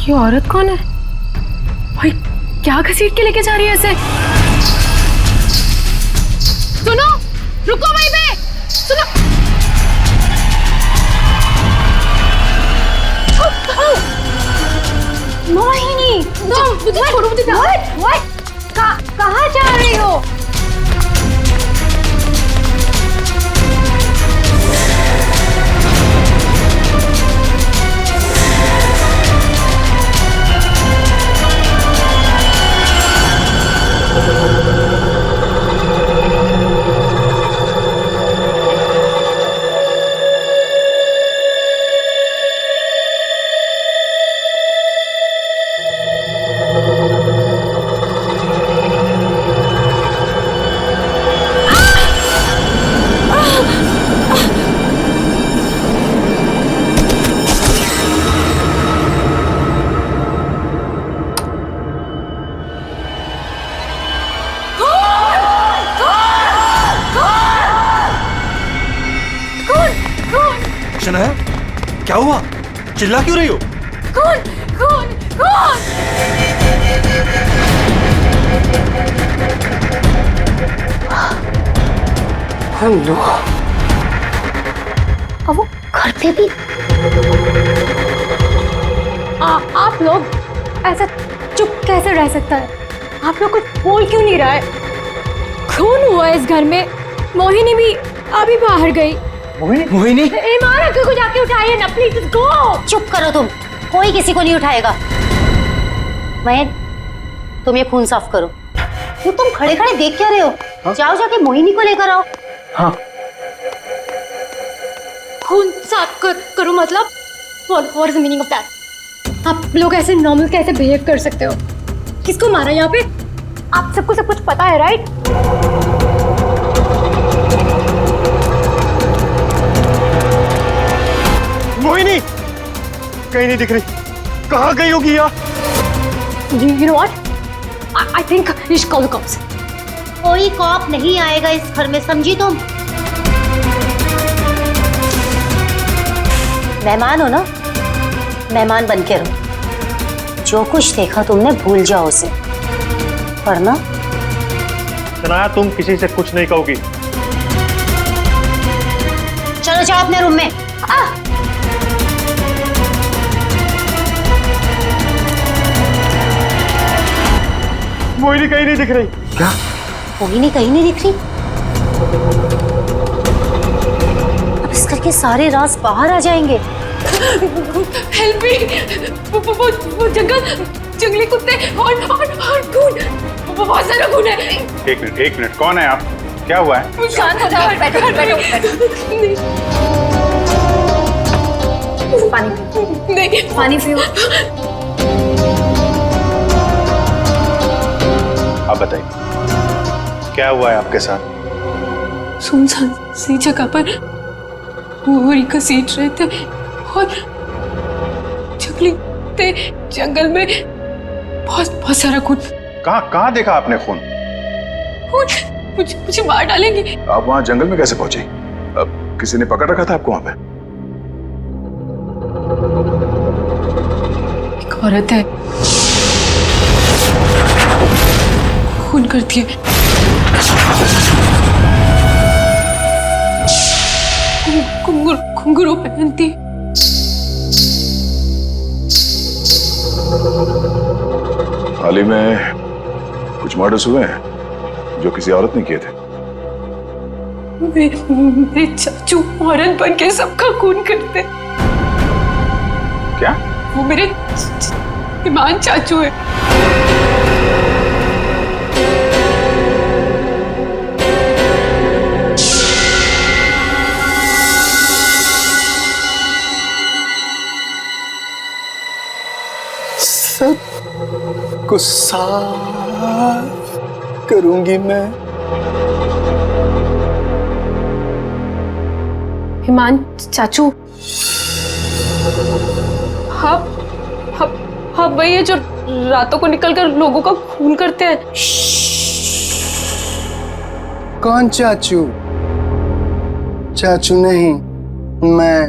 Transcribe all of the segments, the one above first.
ये औरत कौन है भाई? क्या घसीट के लेके जा रही है ऐसे? सुनो, रुको वहीं पे, सुनो। मोहिनी, मुझे छोड़ो, मुझे जाओ। कहाँ जा रही हो? शनाया, क्या हुआ? चिल्ला क्यों रही हो? कौन कौन कौन? हेलो। अब वो घर पे भी? आप लोग ऐसा चुप कैसे रह सकता है? आप लोग कुछ बोल क्यों नहीं रहा है? खून हुआ इस घर में। मोहिनी भी अभी बाहर गई। मोहिनी? ईमान अंकल को जाके उठाइए ना प्लीज, गो। चुप करो तुम, कोई किसी को नहीं उठाएगा। मयंक, तुम ये खून साफ करो। क्यों तुम खड़े खड़े देख क्या रहे हो? हाँ? जाओ जाके मोहिनी को लेकर आओ। हाँ। खून साफ करो मतलब? What is the meaning of that? आप लोग ऐसे नॉर्मल कैसे बिहेव कर सकते हो? किसको मारा यहाँ पे? आप सबको सब कुछ पता है, राइट? मोहिनी कहीं नहीं दिख रही। कहाँ गई होगी यार? You know what? I think you should call the cops. कोई कॉप नहीं आएगा इस घर में, समझी तुम? मेहमान हो ना, मेहमान बन के रहो। जो कुछ देखा तुमने भूल जाओ उसे, वरना शनाया, तुम किसी से कुछ नहीं कहोगी। चलो जाओ अपने रूम में। मोहिनी कहीं नहीं दिख रही। क्या? मोहिनी कहीं नहीं दिख रही? अब इस घर के सारे राज बाहर आ जाएंगे। Help me! वो जंगली कुत्ते और खून, बहुत सारा खून है। एक मिनट, कौन है आप? क्या हुआ है? शांत हो जाओ, बैठो। पानी नहीं, पानी पियो। आप बताइए, क्या हुआ है आपके साथ? सुनसान सी जगह पर मोहरी घसीट रहे थे और जंगल में बहुत सारा खून। कहाँ देखा आपने खून? मुझे मार डालेंगे। आप वहाँ जंगल में कैसे पहुंचे? अब किसी ने पकड़ रखा था आपको वहाँ पे? एक औरत है, खून करती है। घुंघरू पहनती। हाल ही में कुछ मर्डर्स हुए हैं जो किसी औरत ने किए थे। मेरे चाचू औरत बन के सबका खून करते। क्या? वो मेरे ईमान चाचू है। सब को साफ करूंगी मैं। ईमान चाचू, हाँ वही है जो रातों को निकलकर लोगों का खून करते हैं। कौन चाचू? चाचू नहीं, मैं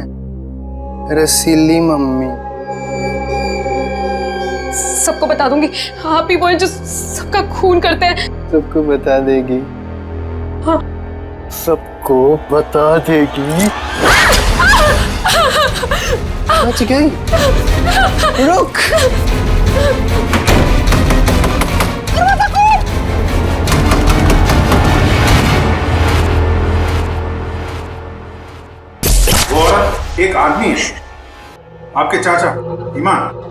रसीली मम्मी। सबको बता दूंगी। आप ही वो जो सबका खून करते हैं। सबको बता देगी। हाँ। सबको बता देगी। बच गई। रुक। वो औरत एक आदमी है, आपके चाचा ईमान।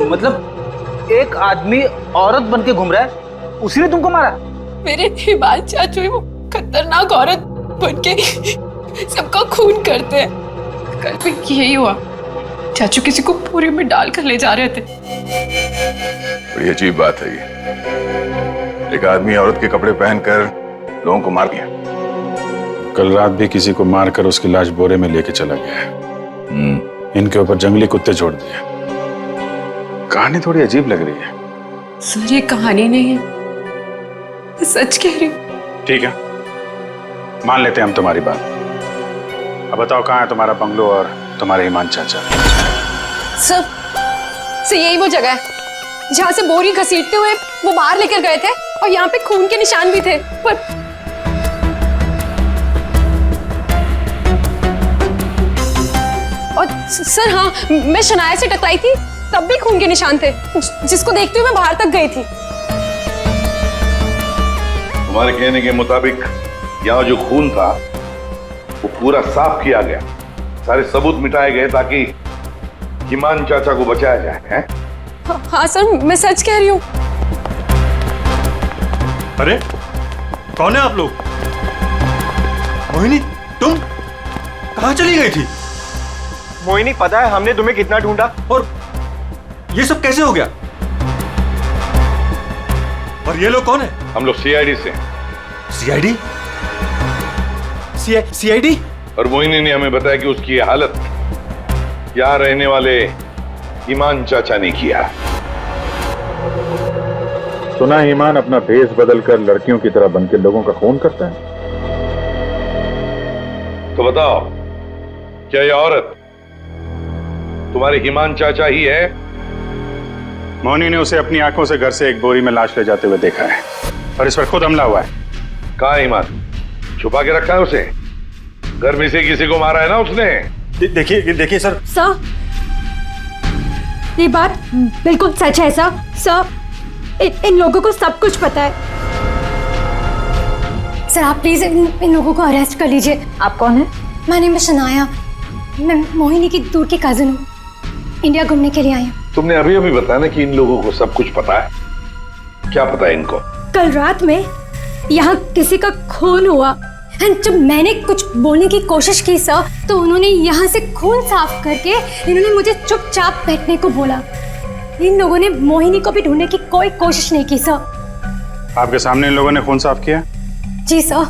मतलब एक आदमी औरत बन के घूम रहा है, उसी ने तुमको मारा? मेरे हिमाल चाचू वो खतरनाक औरत बन के सबका खून करते हैं। कल भी यही हुआ, चाचू किसी को पूरी में डालकर ले जा रहे थे। बड़ी अजीब बात है ये। एक आदमी औरत के कपड़े पहनकर लोगों को मार दिया। कल रात भी किसी को मारकर उसकी लाश बोरे में लेके चला गया है। इनके ऊपर जंगली कुत्ते छोड़ दिए। कहानी थोड़ी अजीब लग रही है। सर ये कहानी नहीं है, मैं सच कह रही हूँ। ठीक है, मान लेते हैं हम तुम्हारी बात। अब बताओ कहाँ है तुम्हारा बंगलो और तुम्हारे ईमान चाचा? सर यही वो जगह है जहाँ से बोरी घसीटते हुए वो बाहर लेकर गए थे, और यहाँ पे खून के निशान भी थे। पर और सर हाँ, मैं शनाया से टकराई थी, तब भी खून के निशान थे, जिसको देखते हुए मैं बाहर तक गई थी। तुम्हारे कहने के मुताबिक यहाँ जो खून था वो पूरा साफ किया गया, सारे सबूत मिटाए गए ताकि ईमान चाचा को बचाया जाए, हैं? हाँ सर, मैं सच कह रही हूँ। अरे कौन है आप लोग? मोहिनी, तुम कहाँ चली गई थी? मोहिनी, पता है हमने तुम्हें कितना ढूंढा, और ये सब कैसे हो गया? और ये लोग कौन है? हम लोग सीआईडी से। सीआईडी? सीआईडी? और मोहिनी ने हमें बताया कि उसकी ये हालत यहाँ रहने वाले ईमान चाचा ने किया। सुना है ईमान अपना भेष बदलकर लड़कियों की तरह बनकर लोगों का खून करता है। तो बताओ, क्या ये औरत तुम्हारे ईमान चाचा ही है? मोहिनी ने उसे अपनी आंखों से घर से एक बोरी में लाश ले जाते हुए देखा है, और इस पर खुद हमला हुआ है। कहाँ है ईमान? छुपा के रखा है उसे? घर में से किसी को मारा है ना उसने? देखिए सर। सर, ये बात बिल्कुल सच है सर। सर, इन लोगों को सब कुछ पता है। सर आप प्लीज इन लोगों को अरेस्ट कर लीजिए। आप कौन है? माय नेम इज शनाया, मैं मोहिनी की दूर की कजिन हूँ, इंडिया घूमने के लिए आई हूँ। तुमने अभी अभी बताया ना कि इन लोगों को सब कुछ पता है। क्या पता है इनको? कल रात में यहाँ किसी का खून हुआ, एंड जब मैंने कुछ बोलने की कोशिश की सर, तो उन्होंने यहाँ से खून साफ करके इन्होंने मुझे चुपचाप बैठने को बोला। इन लोगों ने मोहिनी को भी ढूंढने की कोई कोशिश नहीं की सर। आपके सामने इन लोगों ने खून साफ किया? जी सर,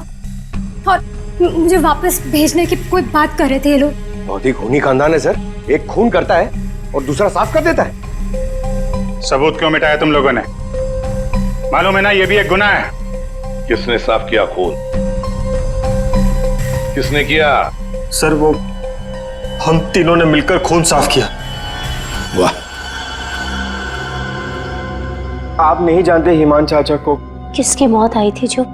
और मुझे वापस भेजने की कोई बात कर रहे थे ये लोग। बहुत ही खूनी खानदान है सर। एक खून करता है और दूसरा साफ कर देता है। सबूत क्यों मिटाया तुम लोगों ने? मालूम है ना ये भी एक गुनाह है। किसने साफ किया खून? किसने किया? सर वो हम तीनों ने मिलकर खून साफ किया। वाह, आप नहीं जानते ईमान चाचा को? किसकी मौत आई थी जो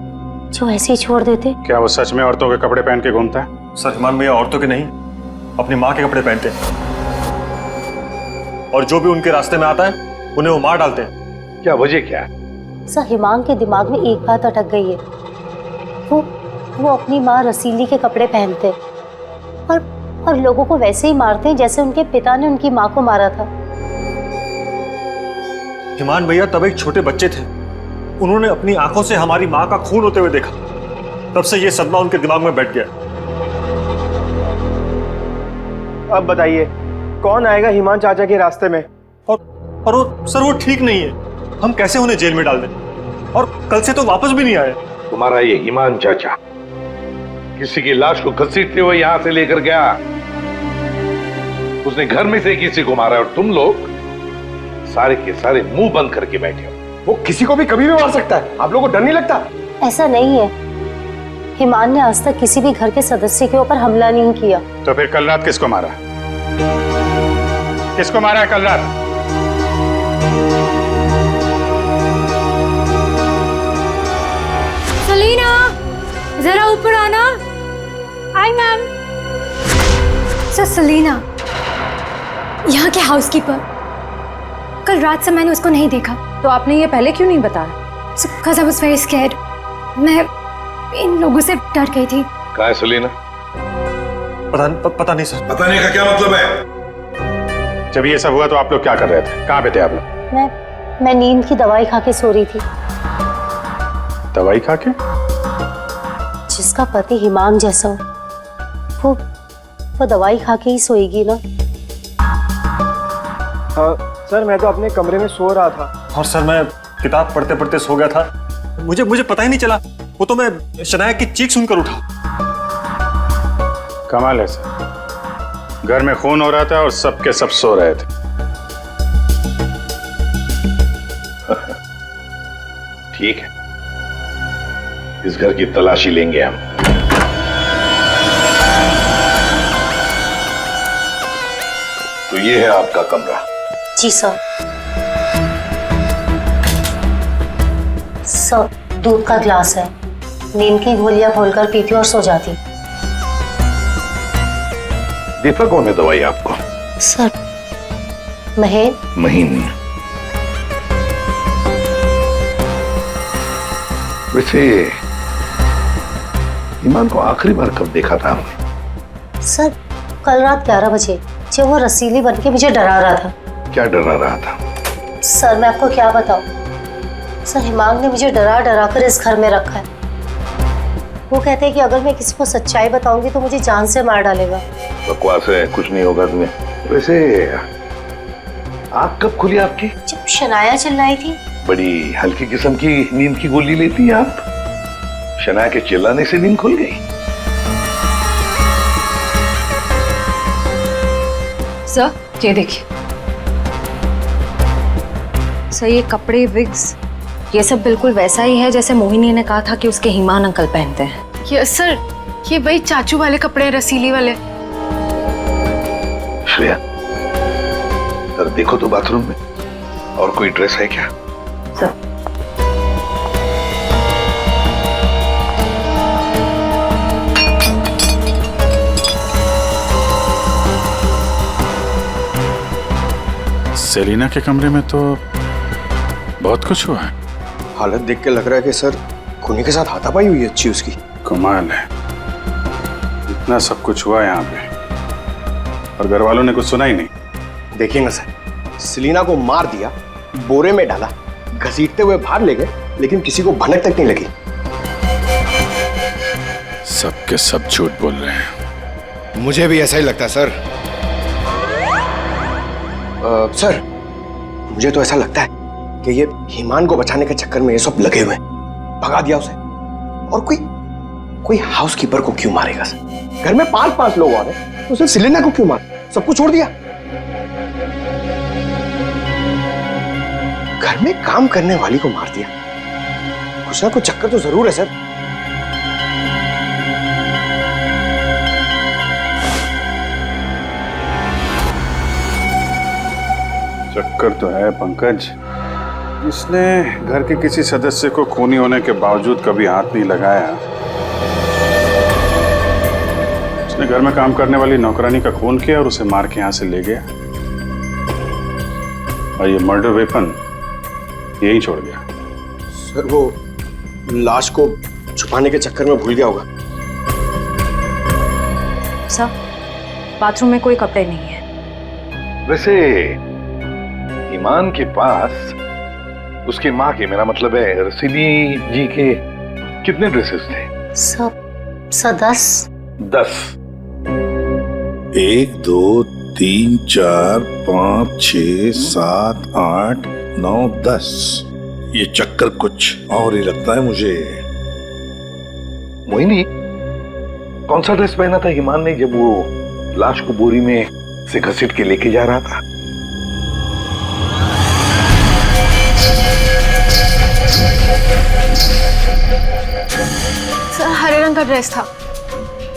ऐसे ही छोड़ देते? क्या वो सच में औरतों के कपड़े पहन के घूमता है? सर ईमान भैया औरतों के नहीं, अपनी माँ के कपड़े पहनते हैं, और जो भी उनके रास्ते में आता है उन्हें वो मार डालते हैं। क्या वजह क्या है? सर हिमांग के दिमाग में एक बात अटक गई है। वो अपनी माँ रसीली के कपड़े पहनते और लोगों को वैसे ही मारते हैं जैसे उनके पिता ने उनकी माँ को मारा था। ईमान भैया तब एक छोटे बच्चे थे, उन्होंने अपनी आंखों से हमारी माँ का खून होते हुए देखा, तब से ये सदमा उनके दिमाग में बैठ गया। अब बताइए कौन आएगा ईमान चाचा के रास्ते में? और वो सर वो ठीक नहीं है, हम कैसे उन्हें जेल में डाल दें? और कल से तो वापस भी नहीं आए। तुम्हारा ये ईमान चाचा किसी की लाश को घसीटते हुए यहां से लेकर गया, उसने घर में से किसी को मारा, और तुम लोग सारे के सारे मुंह बंद करके बैठे हो। वो किसी को भी कभी भी मार सकता है, आप लोगों को डर नहीं लगता? ऐसा नहीं है, हिमान ने आज तक किसी भी घर के सदस्य के ऊपर हमला नहीं किया। तो फिर कल रात किसको मारा? किसको मारा है कल रात? जरा ऊपर आना। आई मैम। सर सेलिना, यहाँ के हाउसकीपर, कल रात से मैंने उसको नहीं देखा। तो आपने ये पहले क्यों नहीं बताया? Because I was very scared. मैं इन लोगों से डर गई थी। कहाँ है सेलिना? पता नहीं सर। पता नहीं का क्या मतलब है? जब ये सब हुआ तो आप लोग क्या कर रहे थे? कहाँ पे थे आप लोग? मैं नींद की दवाई खा के सो रही थी। दवाई खा के? जिसका पति हिमांग जैसा हो, वो दवाई खा के ही सोएगी ना। सर मैं तो अपने कमरे में सो रहा था। और सर मैं किताब पढ़ते पढ़ते सो गया था। मुझे पता ही नहीं चला। वो तो मैं शनाया की चीख सुनकर उठा। कमाल है सर, घर में खून हो रहा था और सबके सब सो रहे थे। ठीक है, इस घर की तलाशी लेंगे हम। तो ये है आपका कमरा। जी सर। सर दूध का ग्लास है, नींद की गोलियां खोलकर पीती और सो जाती। देता कौन है दवाई आपको? सर महीन। वैसे ईमान को आखिरी बार कब देखा था आपने? सर कल रात 11 बजे, जब वो रसीली बन के मुझे डरा रहा था। क्या डरा रहा था? सर मैं आपको क्या बताऊं, सर हिमांग ने मुझे डरा डरा कर इस घर में रखा है। वो कहते हैं कि अगर मैं किसी को सच्चाई बताऊंगी तो मुझे जान से मार डालेगा। बकवास है, कुछ नहीं होगा तुम्हें। वैसे आँख कब खुली आपकी? जब शनाया चिल्लाई थी। बड़ी हल्की किस्म की नींद की गोली लेती हैं आप। शनाया के चिल्लाने से नींद खुल गई? सर ये देखिए सर, ये कपड़े, विग्स, ये सब बिल्कुल वैसा ही है जैसे मोहिनी ने कहा था कि उसके हिमान अंकल पहनते हैं। यस सर, ये वही चाचू वाले कपड़े, रसीली वाले। श्रेया, सर देखो तो बाथरूम में और कोई ड्रेस है क्या? सर सेलिना के कमरे में तो बहुत कुछ हुआ है। हालत देख के लग रहा है कि सर खूनी के साथ हाथापाई हुई है अच्छी उसकी। कमाल है, इतना सब कुछ हुआ यहाँ पे और घर वालों ने कुछ सुना ही नहीं। देखिए ना सर, सेलिना को मार दिया, बोरे में डाला, घसीटते हुए बाहर ले गए, लेकिन किसी को भनक तक नहीं लगी। सबके सब झूठ बोल रहे हैं। मुझे भी ऐसा ही लगता है सर। सर मुझे तो ऐसा लगता है कि ये हिमान को बचाने के चक्कर में ये सब लगे हुए हैं। भगा दिया उसे। और कोई हाउसकीपर को क्यों मारेगा सर? घर में 5-5 लोग और हैं, तो सिर्फ सेलिना को क्यों मार? सबको छोड़ दिया। घर में काम करने वाली को मार दिया। कुछ ना कुछ चक्कर तो जरूर है सर। चक्कर तो है पंकज। इसने घर के किसी सदस्य को खूनी होने के बावजूद कभी हाथ नहीं लगाया। उसने घर में काम करने वाली नौकरानी का खून किया और उसे मार के यहां से ले गया और ये मर्डर वेपन यहीं छोड़ गया। सर वो लाश को छुपाने के चक्कर में भूल गया होगा। सर बाथरूम में कोई कपड़े नहीं है। वैसे ईमान के पास उसकी माँ के, मेरा मतलब है रसीली जी के, कितने ड्रेसेस थे? सब 10। 10। 1 2 3 4 5 6 7 8 9 10। ये चक्कर कुछ और ही लगता है मुझे। मोहिनी, कौन सा ड्रेस पहना था हिमान ने जब वो लाश को बोरी में से घसीट के लेके जा रहा था? सर हरे रंग का ड्रेस था।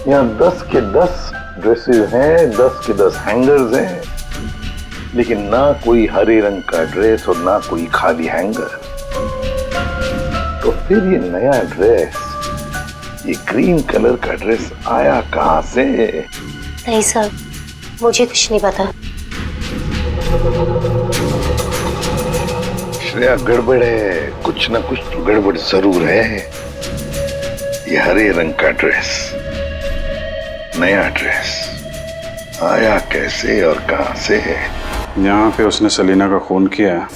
यहाँ 10 के 10 ड्रेसेस हैं, 10 के 10 हैंगर्स हैं, लेकिन ना कोई हरे रंग का ड्रेस और ना कोई खाली हैंगर। तो फिर ये नया ड्रेस ये ग्रीन कलर का ड्रेस आया कहां से? नहीं सर, मुझे कुछ नहीं पता। श्रेया, गड़बड़ है, कुछ ना कुछ तो गड़बड़ जरूर है। ये हरे रंग का ड्रेस, नया ड्रेस आया कैसे और कहां से है? यहाँ पे उसने सलीना का खून किया है,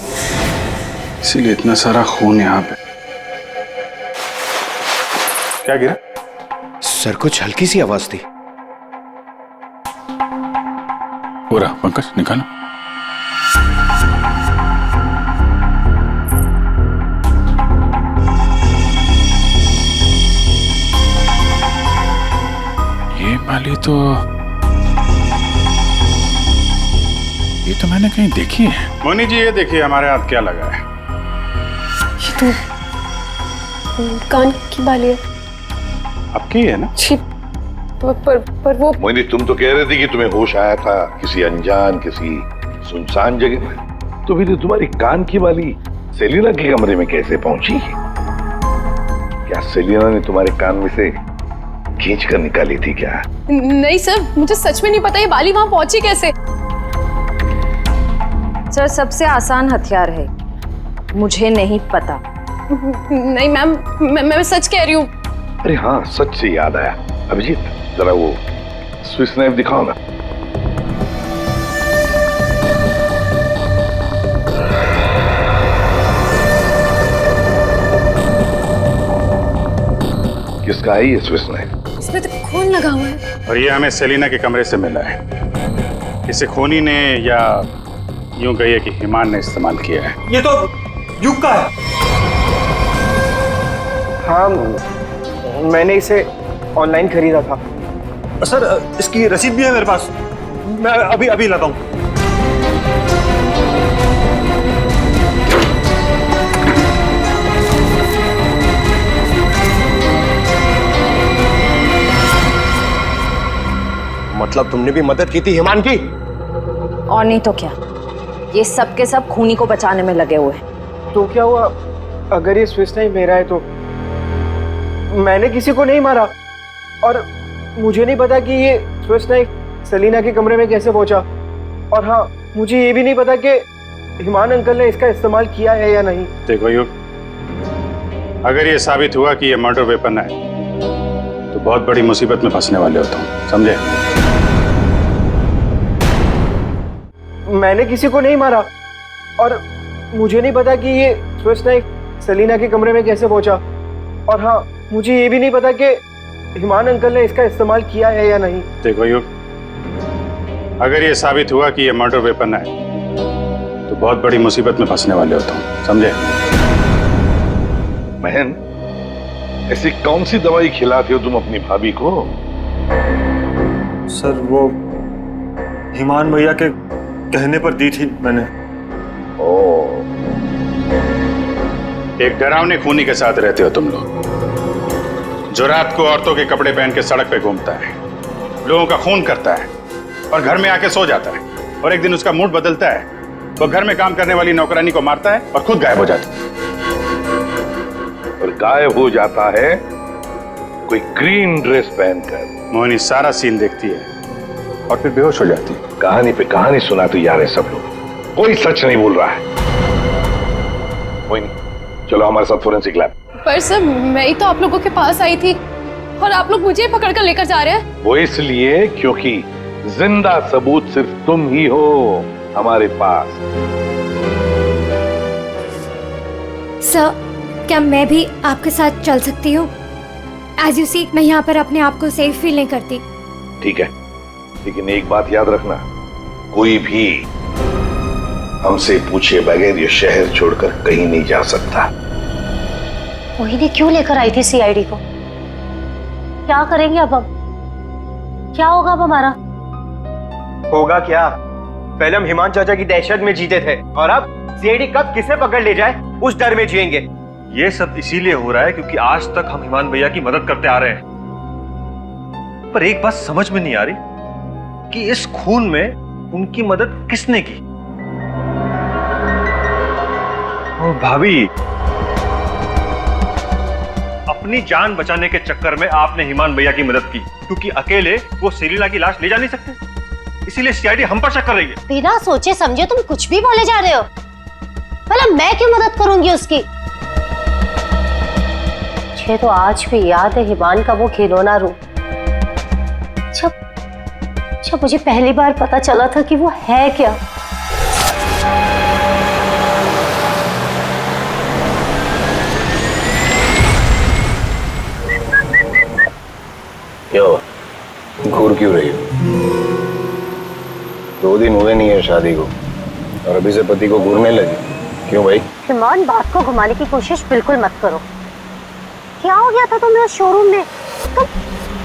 इसीलिए इतना सारा खून यहाँ पे। क्या गिरा? सर, कुछ हल्की सी आवाज थी। पूरा पंकज निकालो। ये वाली तो मैंने कहीं देखी है। मोनी जी, ये देखिए हमारे हाथ क्या लगा है। ये तो कान की बाली है। आपकी है ना? छी, पर वो मोहिनी, तुम तो कह रहे थे कि तुम्हें होश आया था किसी अनजान, किसी सुनसान जगह में। तो फिर तुम्हारी कान की बाली सेलिना के कमरे में कैसे पहुंची? क्या सेलिना ने तुम्हारे कान में से खींच कर निकाली थी क्या? नहीं सर, मुझे सच में नहीं पता ये बाली वहां पहुंची कैसे। सर, सबसे आसान हथियार है, मुझे नहीं पता। नहीं मैम, मैं सच कह रही हूँ। अरे हाँ, सच से याद आया। अभिजीत, जरा वो स्विस नाइफ दिखाओ ना। किसका है ये स्विस नाइफ? इसमें तो खून लगा हुआ है। और ये हमें सेलिना के कमरे से मिला है। इसे खूनी ने, या यूं कहिए कि हिमान ने इस्तेमाल किया है। ये तो युग का है। हाँ, मैंने इसे ऑनलाइन खरीदा था। सर, इसकी रसीद भी है मेरे पास, मैं अभी लाता हूँ। मतलब तुमने भी मदद की थी हिमान की? और नहीं तो क्या, ये सब के सब खूनी को बचाने में लगे हुए हैं। तो क्या हुआ अगर ये स्विस नाइफ मेरा है? तो मैंने किसी को नहीं मारा, और मुझे नहीं पता कि ये स्विस नाइफ सलीना के कमरे में कैसे पहुंचा। और हाँ, मुझे ये भी नहीं पता कि हिमान अंकल ने इसका इस्तेमाल किया है या नहीं। देखो युग, अगर ये साबित हुआ कि ये मर्डर वेपन है तो बहुत बड़ी मुसीबत में फंसने वाले हो तुम, समझे? मैंने किसी को नहीं मारा, और मुझे नहीं पता कि ये स्विस नाइफ सलीना के कमरे में कैसे पहुंचा। और हाँ, मुझे ये भी नहीं पता कि हिमान अंकल ने इसका इस्तेमाल किया है या नहीं। देखो युग, अगर ये साबित हुआ कि ये मर्डर वेपन है तो बहुत बड़ी मुसीबत में फंसने वाले हो तुम, समझे? महन, ऐसी कौन सी दवाई खिलाते हो तुम अपनी भाभी को? सर, वो हिमान भैया के कहने पर दी थी मैंने। ओह, एक डरावने खूनी के साथ रहते हो तुम लोग, जो रात को औरतों के कपड़े पहन के सड़क पे घूमता है, लोगों का खून करता है और घर में आके सो जाता है, और एक दिन उसका मूड बदलता है, वो घर में काम करने वाली नौकरानी को मारता है और खुद गायब हो जाता है। और गायब हो जाता है कोई ग्रीन ड्रेस पहनकर। मोहिनी सारा सीन देखती है और फिर बेहोश हो जाती है। कहानी पे कहानी सुनाते जा रहे सब लोग, कोई सच नहीं बोल रहा है। मोहिनी, चलो हमारे साथ फोरेंसिक लैब। पर सर, मैं ही तो आप लोगों के पास आई थी और आप लोग मुझे पकड़ कर लेकर जा रहे हैं। वो इसलिए क्योंकि जिंदा सबूत सिर्फ तुम ही हो हमारे पास। सर, क्या मैं भी आपके साथ चल सकती हूँ? एज यू सी, मैं यहाँ पर अपने आप को सेफ फील नहीं करती। ठीक है, लेकिन एक बात याद रखना, कोई भी हमसे पूछे बगैर ये शहर छोड़कर कहीं नहीं जा सकता। मोहिनी क्यों लेकर आई थी सीआईडी को? क्या करेंगे अब हम? क्या होगा अब हमारा? होगा क्या? पहले हम हिमान चाचा की दहशत में जीते थे, और अब सीआईडी कब किसे पकड़ ले जाए उस डर में जिएंगे। ये सब इसीलिए हो रहा है क्योंकि आज तक हम हिमान भैया की मदद करते आ रहे हैं। पर एक बात समझ में नहीं आ रही कि इस खून में उनकी मदद किसने की। भाभी, अपनी जान बचाने के चक्कर में आपने हिमान भैया की मदद की, क्योंकि अकेले वो सेलिना की लाश ले जा नहीं सकते, इसीलिए सीआईडी हम पर शक कर रही है। बिना सोचे समझे तुम कुछ भी बोले जा रहे हो। भला मैं क्यों मदद करूंगी उसकी? मुझे तो आज भी याद है हिमान का वो खिलौना रूप, जब मुझे पहली बार पता चला था कि वो है क्या। क्या हुआ? घूर क्यों रही हो? 2 दिन हुए नहीं है शादी को और अभी से पति को घूरने लगी, क्यों भाई? हिमान, बात को घुमाने की कोशिश बिल्कुल मत करो। क्या हो गया था तुम्हें शोरूम में? तुम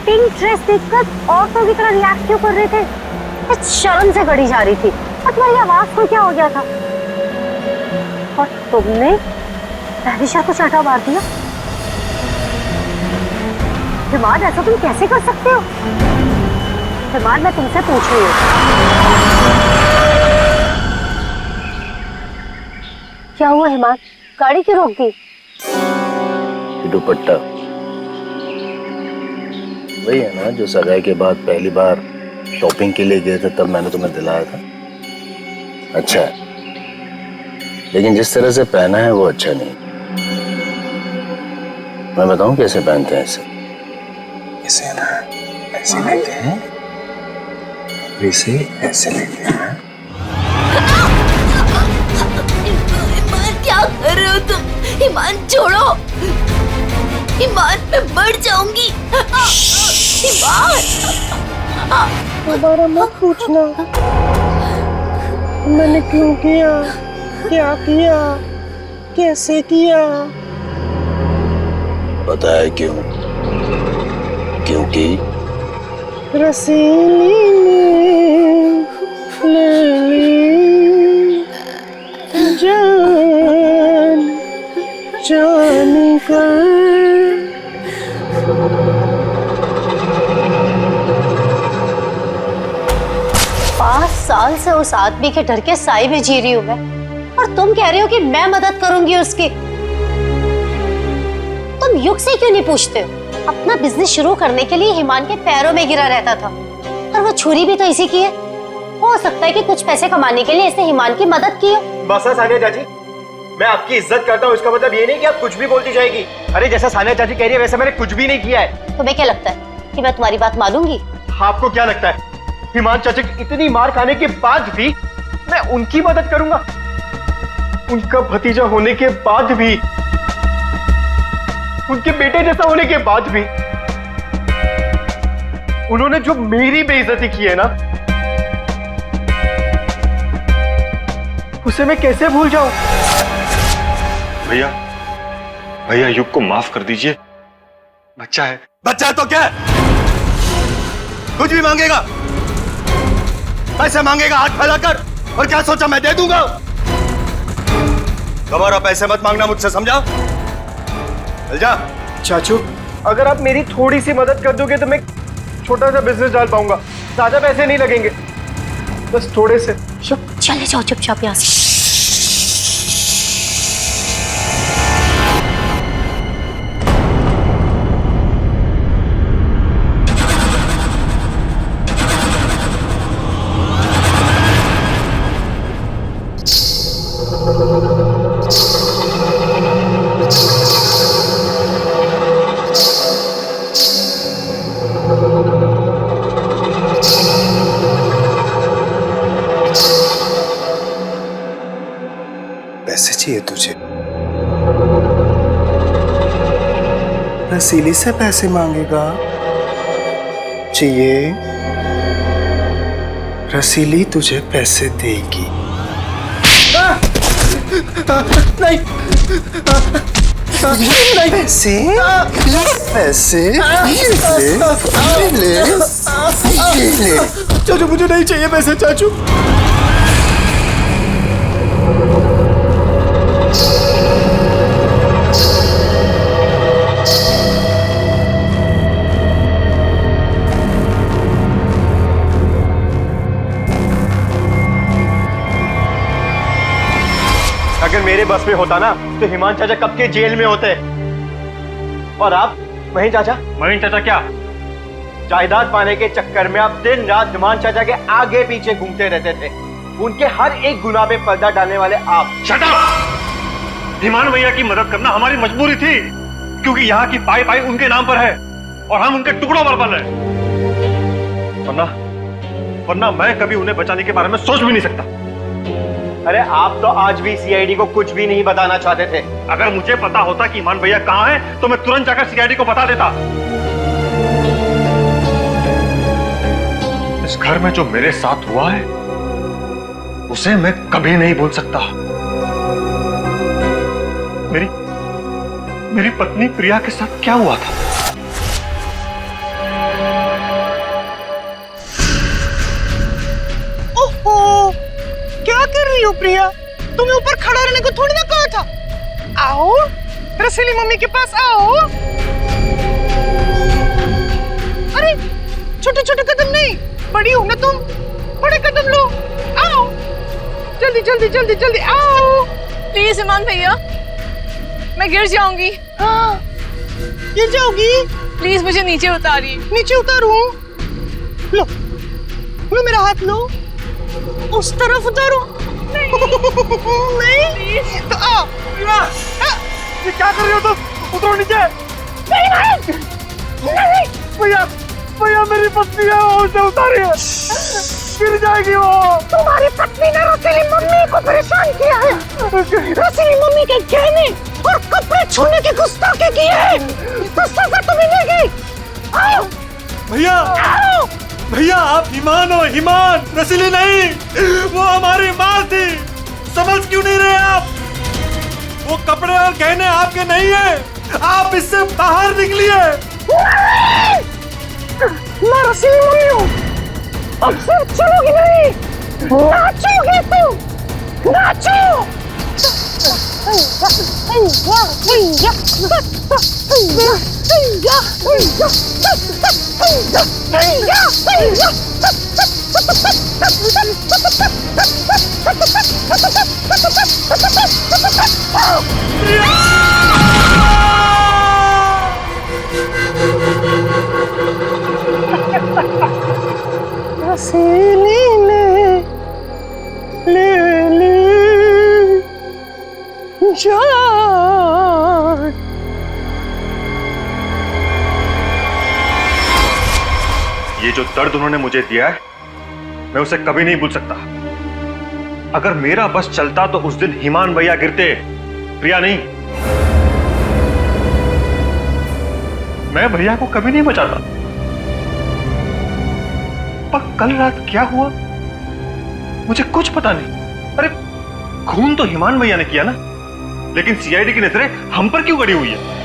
पिंक ड्रेस देखकर औरतों की तरह रिएक्ट क्यों कर रहे थे? कुछ शर्म से गड़ी जा रही थी और तुम्हारी आवाज को क्या हो गया था? और तुमने तहरीशा को चाटा मार दिया। हिमान, ऐसा तुम कैसे कर सकते हो? हिमान, मैं तुमसे पूछ रही हूँ। क्या हुआ हिमान? गाड़ी क्यों रोक दी? दुपट्टा वही है ना जो सगाई के बाद पहली बार शॉपिंग के लिए गए थे, तब मैंने तुम्हें दिलाया था। अच्छा है, लेकिन जिस तरह से पहना है वो अच्छा नहीं। मैं बताऊं कैसे पहनते हैं इसे? इसे ना ऐसे लेते हैं, इसे ऐसे लेते हैं। ईमान, क्या कर रहे हो तुम? ईमान छोड़ो, ईमान मैं मर जाऊंगी। ईमान, दोबारा मत पूछना मैंने क्यों किया, क्या किया, कैसे किया। पता है क्यों? क्योंकि रसीली ने ले ली जान जान कर। 5 साल से उस आदमी के डर के साए में जी रही हूँ मैं, और तुम कह रहे हो कि मैं मदद करूंगी उसकी। तुम युग से क्यों नहीं पूछते हो? अपना बिजनेस शुरू करने के लिए हिमान के पैरों में गिरा रहता था, और वो छुरी भी तो इसी की है। हो सकता है कि कुछ पैसे कमाने के लिए इसने हिमान की मदद की हो। बस सानिया चाची, मैं आपकी इज्जत करता हूँ, इसका मतलब ये नहीं कि आप कुछ भी बोलती जाएगी। अरे जैसा सानिया चाची कह रही है वैसे मैंने कुछ भी नहीं किया है। तुम्हें क्या लगता है कि मैं तुम्हारी बात मानूंगी? आपको क्या लगता है हिमान चाचा की इतनी मार खाने के बाद भी मैं उनकी मदद करूंगा? उनका भतीजा होने के बाद भी, उनके बेटे जैसा होने के बाद भी उन्होंने जो मेरी बेइज्जती की है ना, उसे मैं कैसे भूल जाऊं? भैया, भैया युग को माफ कर दीजिए, बच्चा है। बच्चा है तो क्या है? कुछ भी मांगेगा, पैसे मांगेगा हाथ फैलाकर, और क्या सोचा मैं दे दूंगा? दोबारा पैसे मत मांगना मुझसे, समझा? चल जा। चाचू, अगर आप मेरी थोड़ी सी मदद कर दोगे तो मैं छोटा सा बिजनेस डाल पाऊंगा। ज्यादा पैसे नहीं लगेंगे, बस थोड़े से। चले जाओ चुपचाप यहाँ से। पैसे चाहिए तुझे? रसीली से पैसे मांगेगा? चाहिए? रसीली तुझे पैसे देगी। नहीं, नहीं। पैसे पैसे ले ले। चाचू मुझे नहीं चाहिए पैसे चाचू। अगर मेरे बस में होता ना तो हिमान चाचा कब के जेल में होते। और आप महीन चाचा? महीन चाचा क्या? जायदाद पाने के चक्कर में आप दिन रात धीमान चाचा के आगे पीछे घूमते रहते थे। उनके हर एक गुनाह पे पर्दा डालने वाले आप। Shut up! धीमान भैया की मदद करना हमारी मजबूरी थी, क्योंकि यहाँ की पाई पाई उनके नाम पर है और हम उनके टुकड़ों पर पल रहे। वरना मैं कभी उन्हें बचाने के बारे में सोच भी नहीं सकता। अरे आप तो आज भी सीआईडी को कुछ भी नहीं बताना चाहते थे। अगर मुझे पता होता कि ईमान भैया कहाँ है तो मैं तुरंत जाकर सीआईडी को बता देता। इस घर में जो मेरे साथ हुआ है उसे मैं कभी नहीं भूल सकता। मेरी पत्नी प्रिया के साथ क्या हुआ था? ओहो, क्या कर रही हो प्रिया? तुम्हें ऊपर खड़ा रहने को थोड़ी ना कहा था। आओ रसीली मम्मी के पास आओ। अरे छोटे छोटे कदम नहीं, बड़ी हो ना तुम, बड़े कदम लो। आओ जल्दी जल्दी जल्दी जल्दी आओ। प्लीज ईमान भैया, मैं गिर जाऊंगी। हाँ गिर जाओगी? प्लीज मुझे नीचे उतारिए। नीचे उतारूं? लो लो मेरा हाथ लो, उस तरफ उतारो। नहीं तो आओ। ये क्या कर रहे हो तुम? उतरो नीचे। नहीं भैया भैया मेरी पत्नी है, उसे उतारिए, गिर जाएगी वो। तुम्हारी पत्नी ने रसीली मम्मी को परेशान किया है। रसीली मम्मी के गहने और कपड़े छूने की गुस्ताखी की है, तो सजा तुम्हें मिलेगी। आओ भैया, आओ। भैया आप ईमान हो, ईमान, रसीली नहीं। वो हमारी माँ थी, समझ क्यों नहीं रहे आप? वो कपड़े और गहने आपके नहीं है, आप इससे बाहर निकलिए। मैं रसीली मम्मी हूँ, अब सिर्फ चलोगी नहीं, नाचोगी तुम, नाचो। रसीली ले जान। ये जो दर्द उन्होंने मुझे दिया है मैं उसे कभी नहीं भूल सकता। अगर मेरा बस चलता तो उस दिन ईमान भैया गिरते, प्रिया नहीं। मैं भैया को कभी नहीं बचाता। पर कल रात क्या हुआ मुझे कुछ पता नहीं। अरे खून तो ईमान भैया ने किया ना, लेकिन सीआईडी की नजरें हम पर क्यों गड़ी हुई है?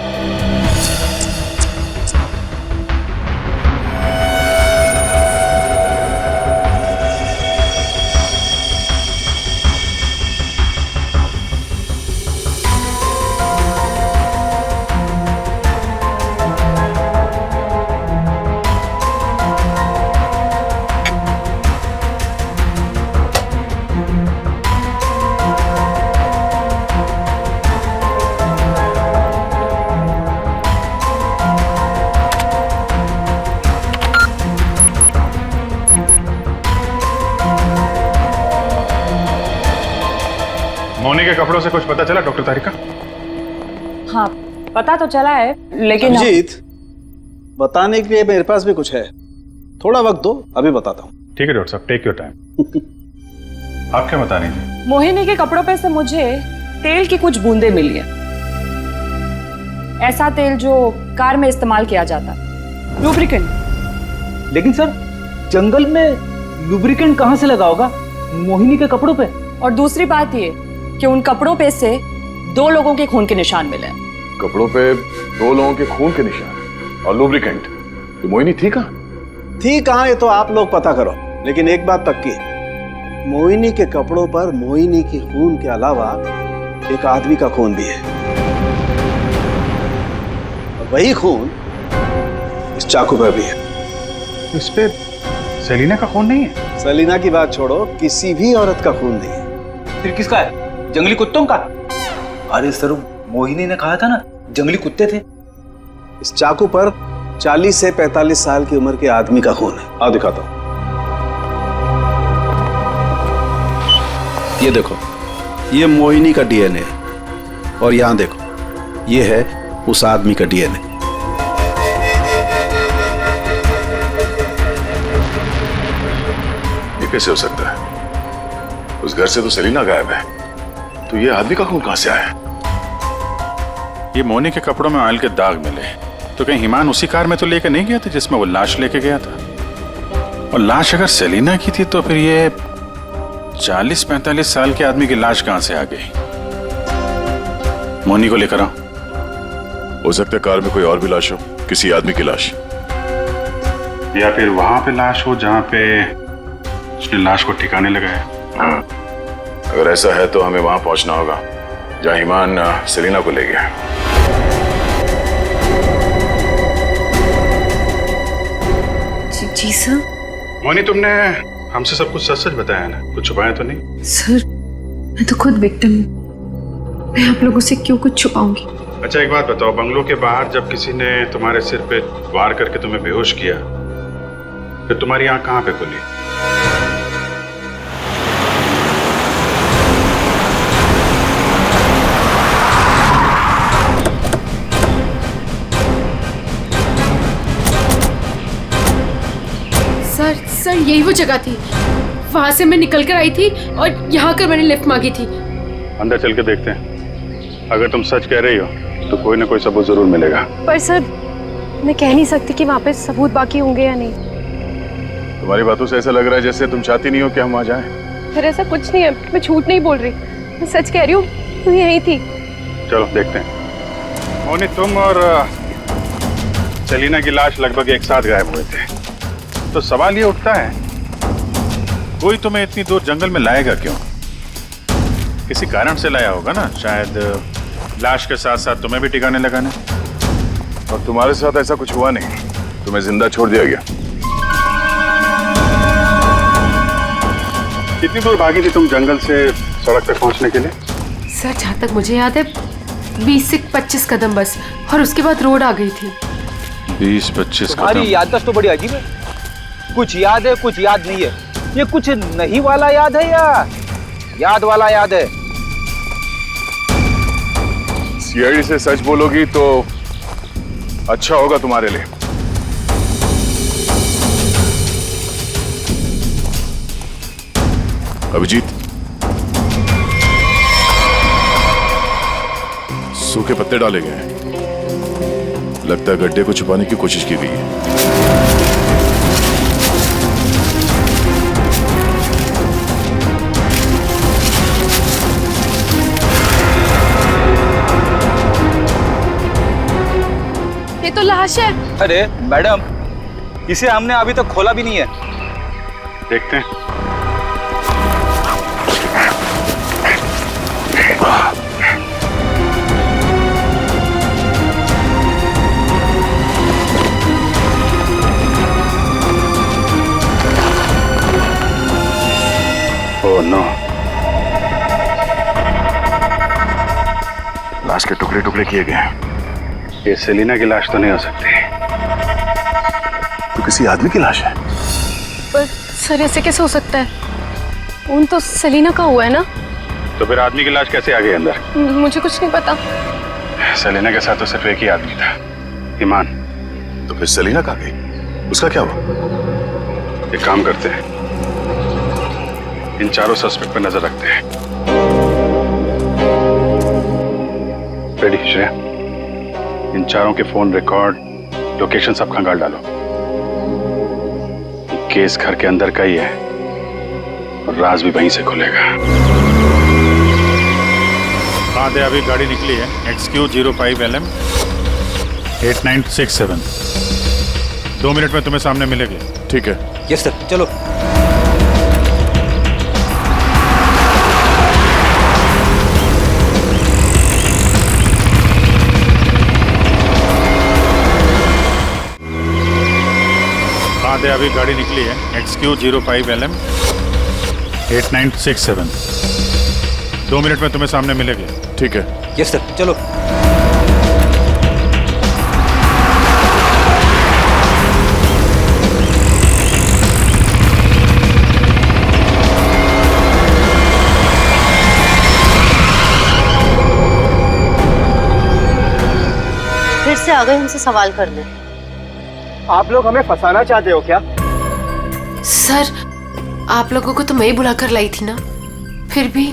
मोनी के कपड़ों से कुछ पता चला डॉक्टर तारिका? हाँ पता तो चला है, लेकिन अभिजीत, बताने के लिए मेरे पास भी कुछ है, थोड़ा वक्त दो, अभी बताता हूँ। ठीक है डॉक्टर साहब, टेक योर टाइम। आप क्या बता रही थी? मोहिनी के कपड़ों पे से मुझे तेल की कुछ बूंदें मिली है। ऐसा तेल जो कार में इस्तेमाल किया जाता, लुब्रिकेंट। लेकिन सर जंगल में लुब्रिकेंट कहाँ से लगा होगा मोहिनी के कपड़ों पे? और दूसरी बात ये कि उन कपड़ों पे से 2 लोगों के खून के निशान मिले। कपड़ों पे 2 लोगों के खून के निशान और लुब्रिकेंट। तो मोहिनी थी कहाँ? थी कहाँ ये तो आप लोग पता करो, लेकिन एक बात पक्की है, मोहिनी के कपड़ों पर मोहिनी के खून के अलावा एक आदमी का खून भी है। वही खून इस चाकू पर भी है। इस पे सेलिना का खून नहीं है? सेलिना की बात छोड़ो, किसी भी औरत का खून नहीं है। फिर किसका है? जंगली कुत्तों का? अरे सर मोहिनी ने कहा था ना जंगली कुत्ते थे। इस चाकू पर 40 से 45 साल की उम्र के आदमी का खून है। आओ दिखाता हूं। ये देखो, ये मोहिनी का डीएनए है और यहां देखो, ये है उस आदमी का डीएनए। ये कैसे हो सकता है? उस घर से तो सेलिना गायब है, तो ये आदमी का खून कहां से आया? ये मोनी के कपड़ों में ऑयल के दाग मिले, तो कहीं हिमान उसी कार में तो लेकर नहीं गया था जिसमें वो लाश लेके गया था? और लाश अगर सेलिना की थी तो फिर ये 40-45 साल के आदमी की लाश कहां से आ गई? मोनी को लेकर आओ। हो सकता है कार में कोई और भी लाश हो, किसी आदमी की लाश, या फिर वहां पे लाश हो जहां पे उसने लाश को ठिकाने लगाया। हाँ, अगर ऐसा है तो हमें वहां पहुंचना होगा जहां हिमान सेलिना को ले गया। जी सर। मोनी, तुमने हमसे सब कुछ सच सच बताया ना, कुछ छुपाया तो नहीं? सर, मैं तो खुद विक्टिम हूँ, मैं आप लोगों से क्यों कुछ छुपाऊंगी? अच्छा एक बात बताओ, बंगलों के बाहर जब किसी ने तुम्हारे सिर पे वार करके तुम्हें बेहोश किया, फिर तुम्हारी आंख कहां पे खुली? सर यही वो जगह थी, वहां से मैं निकल कर आई थी और यहाँ कर मैंने लिफ्ट मांगी थी। अंदर चल के देखते हैं, अगर तुम सच कह रही हो तो कोई ना कोई सबूत जरूर मिलेगा। पर सर, मैं कह नहीं सकती कि वहाँ पे सबूत बाकी होंगे या नहीं। तुम्हारी बातों से ऐसा लग रहा है जैसे तुम चाहती नहीं हो कि हम वहां जाएं। फिर ऐसा कुछ नहीं है, मैं झूठ नहीं बोल रही, मैं सच कह रही हूँ, तू यही थी। चलो देखते हैं। मोनी, तुम और सेलिना की लाश लगभग एक साथ गायब हुए थे, तो सवाल ये उठता है, कोई तुम्हें इतनी दूर जंगल में लाएगा क्यों? किसी कारण से लाया होगा ना, शायद लाश के साथ साथ तुम्हें भी ठिकाने लगाने। और तुम्हारे साथ ऐसा कुछ हुआ नहीं, तुम्हें जिंदा छोड़ दिया गया। कितनी दूर भागी थी तुम जंगल से सड़क तक पहुंचने के लिए? सर, जहाँ तक मुझे याद है 20 से 25 कदम बस, और उसके बाद रोड आ गई थी। 20-25 कदम? तुम्हारी याददाश्त तो बड़ी अजीब है, कुछ याद है कुछ याद नहीं है। ये कुछ नहीं वाला याद है या याद वाला याद है? सीआईडी से सच बोलोगी तो अच्छा होगा तुम्हारे लिए। अभिजीत, सूखे पत्ते डाले गए हैं, लगता है गड्ढे को छुपाने की कोशिश की गई है। ये तो लाश है। अरे मैडम, इसे हमने अभी तक खोला भी नहीं है। देखते हैं। ओह नो, लाश के टुकड़े टुकड़े किए गए हैं। ये सेलिना की लाश तो नहीं हो सकती, तो किसी आदमी की लाश है। पर सर, ऐसे कैसे हो सकता है? खून तो सेलिना का हुआ है ना? तो फिर आदमी की लाश कैसे आ गई अंदर? मुझे कुछ नहीं पता। सेलिना के साथ तो सिर्फ एक ही आदमी था, ईमान। तो फिर सेलिना कहाँ गई? उसका क्या हुआ? एक काम करते हैं, इन चारों सस्पेक्ट पर नजर रखते हैं। रेडी श्रेया, इन चारों के फोन रिकॉर्ड, लोकेशन सब खंगाल डालो। केस घर के अंदर का ही है और राज भी वहीं से खुलेगा। हाँ दे, अभी गाड़ी निकली है, XQ05LM 8967। 2 मिनट में तुम्हें सामने मिलेगी। ठीक है। यस सर, चलो। दे, अभी गाड़ी निकली है, XQ05LM 8967। 2 मिनट में तुम्हें सामने मिलेगी। ठीक है। यस सर, चलो। आ गए हमसे सवाल करने। आप लोग हमें फंसाना चाहते हो क्या? सर, आप लोगों को तो मैं ही बुलाकर लाई थी ना, फिर भी।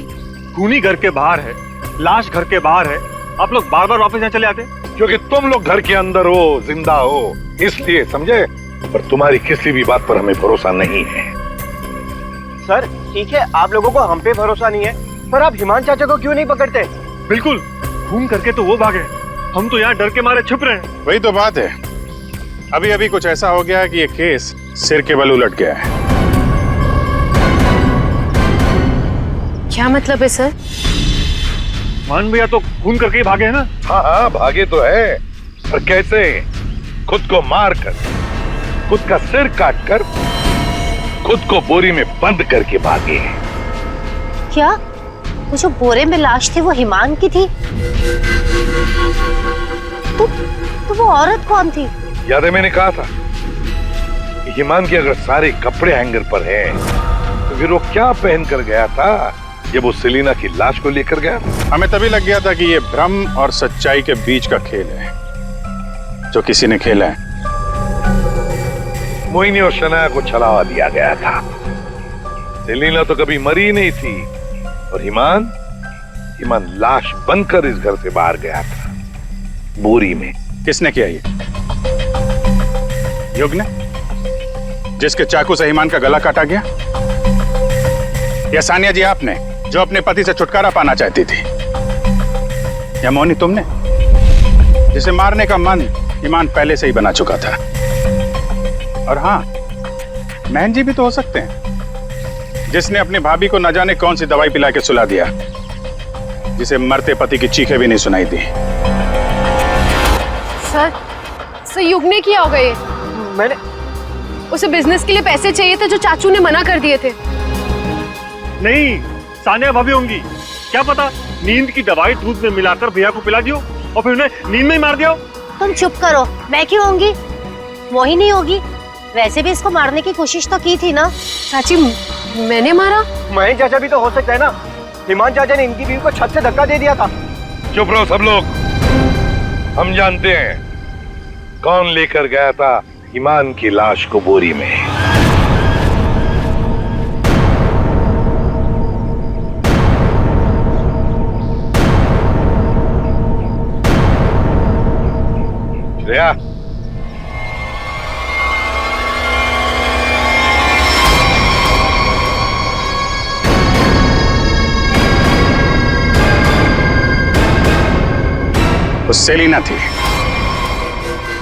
खूनी घर के बाहर है, लाश घर के बाहर है, आप लोग बार बार वापस यहाँ चले आते? क्योंकि तुम लोग घर के अंदर हो, जिंदा हो, इसलिए, समझे? पर तुम्हारी किसी भी बात पर हमें भरोसा नहीं है। सर ठीक है, आप लोगों को हम पे भरोसा नहीं है, पर आप हिमान चाचा को क्यों नहीं पकड़ते? बिल्कुल, खून करके तो वो भागे, हम तो यहाँ डर के मारे छुप रहे हैं। वही तो बात है, अभी अभी कुछ ऐसा हो गया है कि ये केस सिर के बल उलट गया है। क्या मतलब है सर? मान भैया तो खून करके ही भागे है ना? हाँ हाँ, भागे तो है, पर कैसे? खुद को मार कर, खुद का सिर काट कर, खुद को बोरी में बंद करके भागे। क्या वो जो बोरे में लाश थी वो हिमान की थी? तो वो औरत कौन थी? याद है मैंने कहा था कि हिमान के अगर सारे कपड़े हैंगर पर हैं, तो फिर वो क्या पहन कर गया था जब वो सेलिना की लाश को लेकर गया? हमें तभी लग गया था कि ये भ्रम और सच्चाई के बीच का खेल है जो किसी ने खेला है। मोहिनी और शनाया को छलावा दिया गया था। सेलिना तो कभी मरी नहीं थी, और हिमान लाश बनकर इस घर से बाहर गया था, बोरी में। किसने किया ये? युग ने, जिसके चाकू से हिमान का गला काटा गया? या सानिया जी आपने, जो अपने पति से छुटकारा पाना चाहती थी? या मोहिनी तुमने, जिसे मारने का मन हिमान पहले से ही बना चुका था? और हाँ, महन जी भी तो हो सकते हैं, जिसने अपनी भाभी को न जाने कौन सी दवाई पिला के सुला दिया, जिसे मरते पति की चीखें भी नहीं सुनाई दी। सर युग ने किया होगा ये। मैंने उसे बिजनेस के लिए पैसे चाहिए थे जो चाचू ने मना कर दिए थे। नहीं, सानिया भाभी होंगी, क्या पता नींद की दवाई दूध में मिलाकर भैया को पिला दियो और फिर उन्हें नींद में ही मार दिया। तुम चुप करो, मैं क्यों होंगी? मोहिनी होगी। वैसे भी इसको मारने की कोशिश तो की थी ना। चाची, मैंने मारा? महेश चाचा भी तो हो सकता है ना, हिमान चाचा ने इनकी बीवी को छत से धक्का दे दिया था। चुप रहो सब लोग, हम जानते हैं कौन लेकर गया था हिमान की लाश को बोरी में। श्रेया, वो सेलिना थी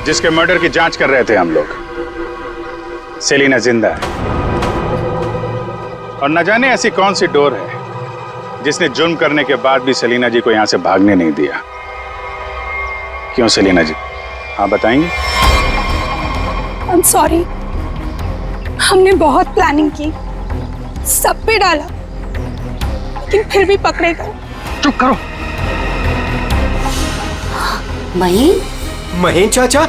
जिसके मर्डर की जांच कर रहे थे हम लोग। सेलिना जिंदा है, और न जाने ऐसी कौन सी डोर है जिसने जुर्म करने के बाद भी सेलिना जी को यहां से भागने नहीं दिया। क्यों सेलिना जी, हाँ बताएंगे? I'm sorry, हमने बहुत प्लानिंग की, सब पे डाला, लेकिन फिर भी पकड़े गए। चुप करो। महेश चाचा,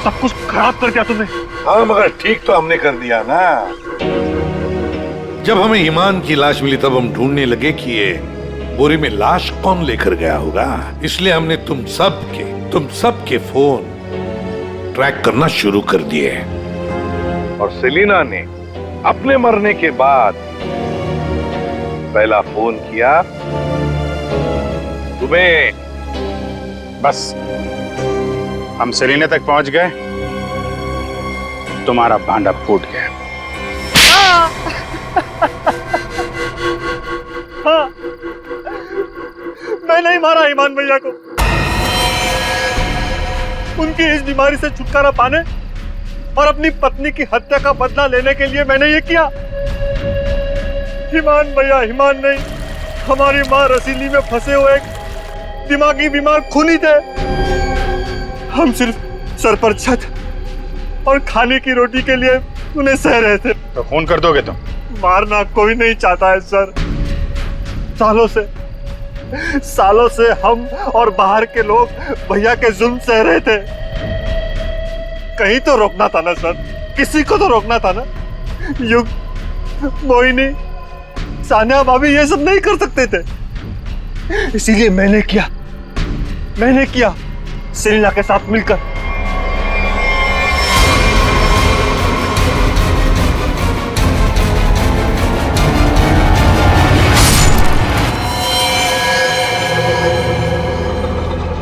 सब कुछ खराब कर दिया तुमने। हाँ, मगर ठीक तो हमने कर दिया ना। जब हमें हिमान की लाश मिली तब हम ढूंढने लगे कि ये बोरी में लाश कौन लेकर गया होगा, इसलिए हमने तुम सब के फोन ट्रैक करना शुरू कर दिए। और सेलिना ने अपने मरने के बाद पहला फोन किया तुम्हें। बस हम सेलिना तक पहुंच गए, तुम्हारा भांडा फूट गया। हाँ, मैं नहीं मारा हिमान भैया को। उनकी इस बीमारी से छुटकारा पाने और अपनी पत्नी की हत्या का बदला लेने के लिए मैंने ये किया। हिमान भैया हिमान नहीं, हमारी माँ रसीली में फंसे हुए एक दिमागी बीमार खूनी थे। हम सिर्फ सर पर छत और खाने की रोटी के लिए उन्हें सह रहे थे। तो खून कर दोगे तुम? मारना कोई नहीं चाहता है सर। सालों से हम और बाहर के लोग भैया के जुल्म सह रहे थे। कहीं तो रोकना था ना सर, किसी को तो रोकना था ना। युग, मोहिनी, सानिया भाभी ये सब नहीं कर सकते थे, इसीलिए मैंने किया। मैंने किया सेलिना के साथ मिलकर।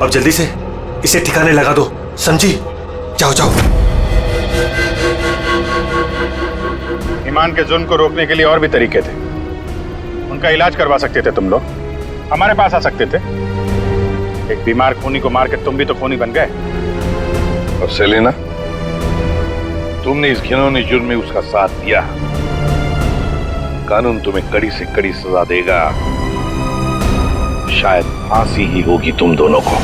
अब जल्दी से इसे ठिकाने लगा दो, समझी? जाओ जाओ। ईमान के जुल्म को रोकने के लिए और भी तरीके थे। उनका इलाज करवा सकते थे तुम लोग, हमारे पास आ सकते थे। एक बीमार खूनी को मार के तुम भी तो खूनी बन गए। और सेलिना, तुमने इस घिनौने जुर्म में उसका साथ दिया। कानून तुम्हें कड़ी से कड़ी सजा देगा, शायद फांसी ही होगी तुम दोनों को।